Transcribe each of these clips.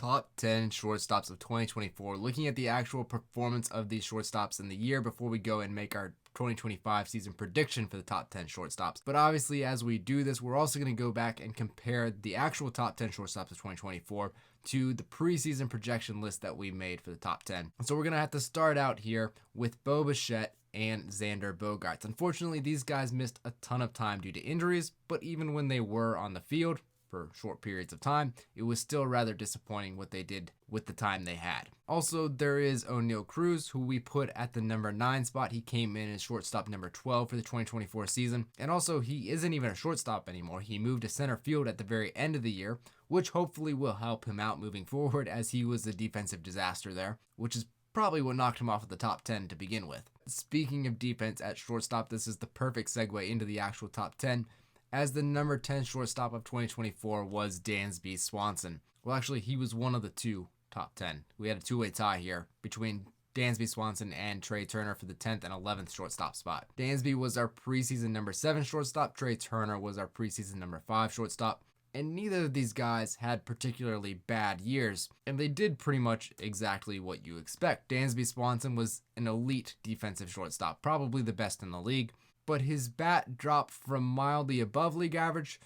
top 10 shortstops of 2024, looking at the actual performance of these shortstops in the year before we go and make our 2025 season prediction for the top 10 shortstops. But obviously, as we do this, we're also going to go back and compare the actual top 10 shortstops of 2024 to the preseason projection list that we made for the top 10. So we're going to have to start out here with Bo Bichette and Xander Bogaerts. Unfortunately, these guys missed a ton of time due to injuries, but even when they were on the field for short periods of time, it was still rather disappointing what they did with the time they had. Also, there is O'Neal Cruz, who we put at the number 9 spot. He came in as shortstop number 12 for the 2024 season. And also, he isn't even a shortstop anymore. He moved to center field at the very end of the year, which hopefully will help him out moving forward, as he was a defensive disaster there, which is probably what knocked him off of the top 10 to begin with. Speaking of defense at shortstop, this is the perfect segue into the actual top 10, as the number 10 shortstop of 2024 was Dansby Swanson. Well, actually, he was one of the two top 10. We had a two-way tie here between Dansby Swanson and Trey Turner for the 10th and 11th shortstop spot. Dansby was our preseason number 7 shortstop. Trey Turner was our preseason number 5 shortstop. And neither of these guys had particularly bad years, and they did pretty much exactly what you expect. Dansby Swanson was an elite defensive shortstop, probably the best in the league, but his bat dropped from mildly above league average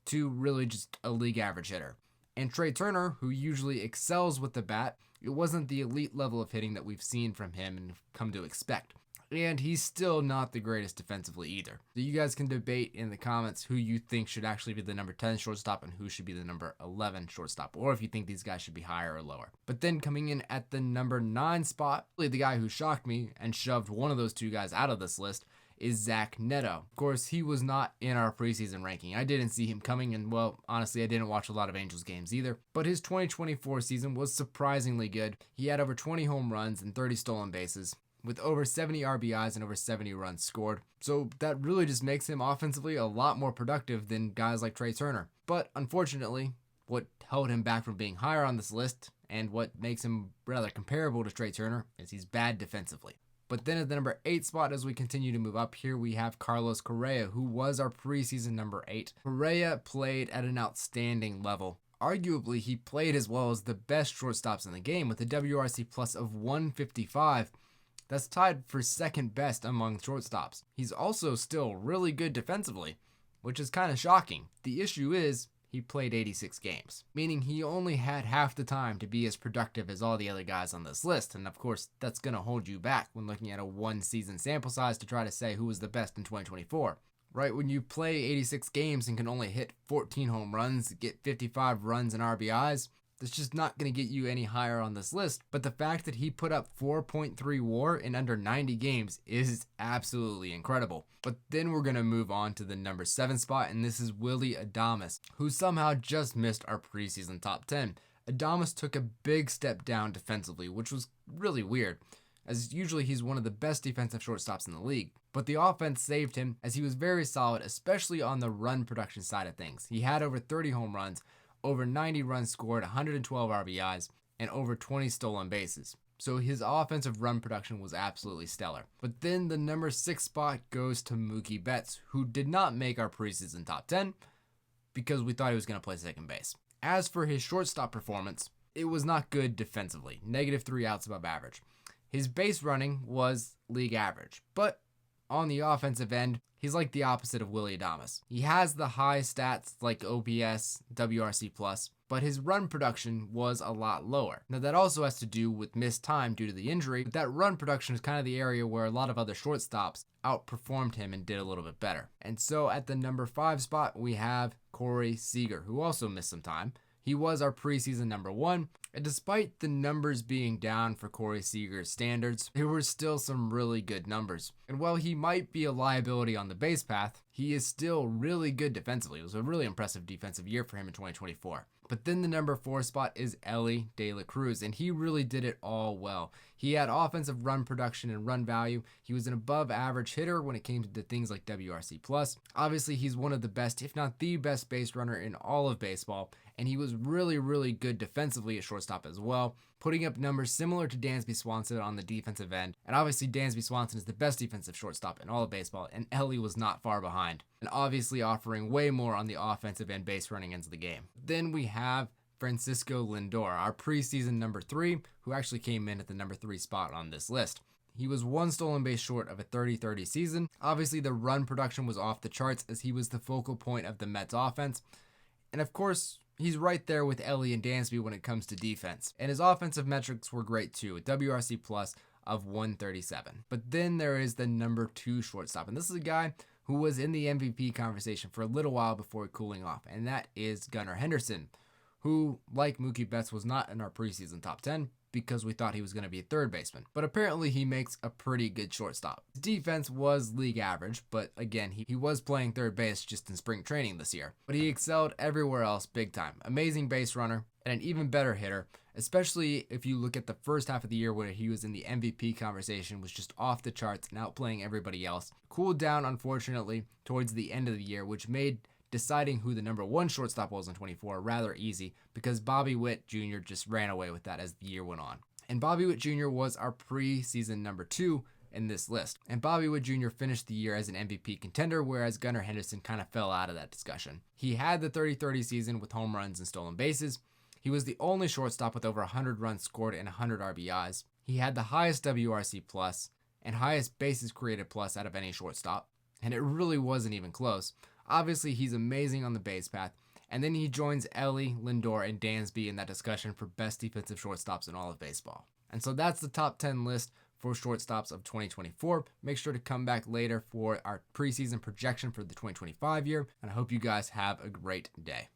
to really just a league average hitter. And Trey Turner, who usually excels with the bat, it wasn't the elite level of hitting that we've seen from him and come to expect. And he's still not the greatest defensively either. So you guys can debate in the comments who you think should actually be the number 10 shortstop and who should be the number 11 shortstop, or if you think these guys should be higher or lower. But then coming in at the number 9 spot, really the guy who shocked me and shoved one of those two guys out of this list is Zach Neto. Of course, he was not in our preseason ranking. I didn't see him coming, and well, honestly, I didn't watch a lot of Angels games either. But his 2024 season was surprisingly good. He had over 20 home runs and 30 stolen bases, with over 70 RBIs and over 70 runs scored. So that really just makes him offensively a lot more productive than guys like Trey Turner. But unfortunately, what held him back from being higher on this list, and what makes him rather comparable to Trey Turner, is he's bad defensively. But then at the number 8 spot, as we continue to move up here, we have Carlos Correa, who was our preseason number 8. Correa played at an outstanding level. Arguably, he played as well as the best shortstops in the game with a WRC plus of 155. That's tied for second best among shortstops. He's also still really good defensively, which is kind of shocking. The issue is, he played 86 games, meaning he only had half the time to be as productive as all the other guys on this list, and of course, that's going to hold you back when looking at a one-season sample size to try to say who was the best in 2024. Right, when you play 86 games and can only hit 14 home runs, get 55 runs and RBIs, that's just not going to get you any higher on this list. But the fact that he put up 4.3 WAR in under 90 games is absolutely incredible. But then we're going to move on to the number 7 spot, and this is Willy Adames, who somehow just missed our preseason top 10. Adames took a big step down defensively, which was really weird, as usually he's one of the best defensive shortstops in the league. But the offense saved him, as he was very solid, especially on the run production side of things. He had over 30 home runs, over 90 runs scored, 112 RBIs, and over 20 stolen bases. So his offensive run production was absolutely stellar. But then the number 6 spot goes to Mookie Betts, who did not make our preseason top 10 because we thought he was going to play second base. As for his shortstop performance, it was not good defensively, -3 outs above average. His base running was league average, but on the offensive end, he's like the opposite of Willy Adames. He has the high stats like OPS, WRC+, but his run production was a lot lower. Now that also has to do with missed time due to the injury, but that run production is kind of the area where a lot of other shortstops outperformed him and did a little bit better. And so at the number 5 spot, we have Corey Seager, who also missed some time. He was our preseason number 1, and despite the numbers being down for Corey Seager's standards, there were still some really good numbers. And while he might be a liability on the base path, he is still really good defensively. It was a really impressive defensive year for him in 2024. But then the number 4 spot is Elly De La Cruz, and he really did it all well. He had offensive run production and run value. He was an above average hitter when it came to things like WRC+. Obviously, he's one of the best, if not the best base runner in all of baseball, and he was really, really good defensively at shortstop as well, putting up numbers similar to Dansby Swanson on the defensive end. And obviously, Dansby Swanson is the best defensive shortstop in all of baseball, and Elly was not far behind, and obviously offering way more on the offensive and base running ends of the game. Then we have Francisco Lindor, our preseason number 3, who actually came in at the number 3 spot on this list. He was one stolen base short of a 30-30 season. Obviously, the run production was off the charts as he was the focal point of the Mets offense. And of course, he's right there with Elly and Dansby when it comes to defense. And his offensive metrics were great too, a WRC plus of 137. But then there is the number 2 shortstop. And this is a guy who was in the MVP conversation for a little while before cooling off. And that is Gunnar Henderson, who, like Mookie Betts, was not in our preseason top 10 because we thought he was going to be a third baseman. But apparently he makes a pretty good shortstop. His defense was league average, but again, he was playing third base just in spring training this year. But he excelled everywhere else big time. Amazing base runner and an even better hitter, especially if you look at the first half of the year where he was in the MVP conversation, was just off the charts and outplaying everybody else. Cooled down, unfortunately, towards the end of the year, which made deciding who the number 1 shortstop was in 24 rather easy because Bobby Witt Jr. just ran away with that as the year went on. And Bobby Witt Jr. was our preseason number 2 in this list. And Bobby Witt Jr. finished the year as an MVP contender, whereas Gunnar Henderson kind of fell out of that discussion. He had the 30-30 season with home runs and stolen bases. He was the only shortstop with over 100 runs scored and 100 RBIs. He had the highest WRC plus and highest bases created plus out of any shortstop. And it really wasn't even close. Obviously, he's amazing on the base path. And then he joins Elly, Lindor, and Dansby in that discussion for best defensive shortstops in all of baseball. And so that's the top 10 list for shortstops of 2024. Make sure to come back later for our preseason projection for the 2025 year. And I hope you guys have a great day.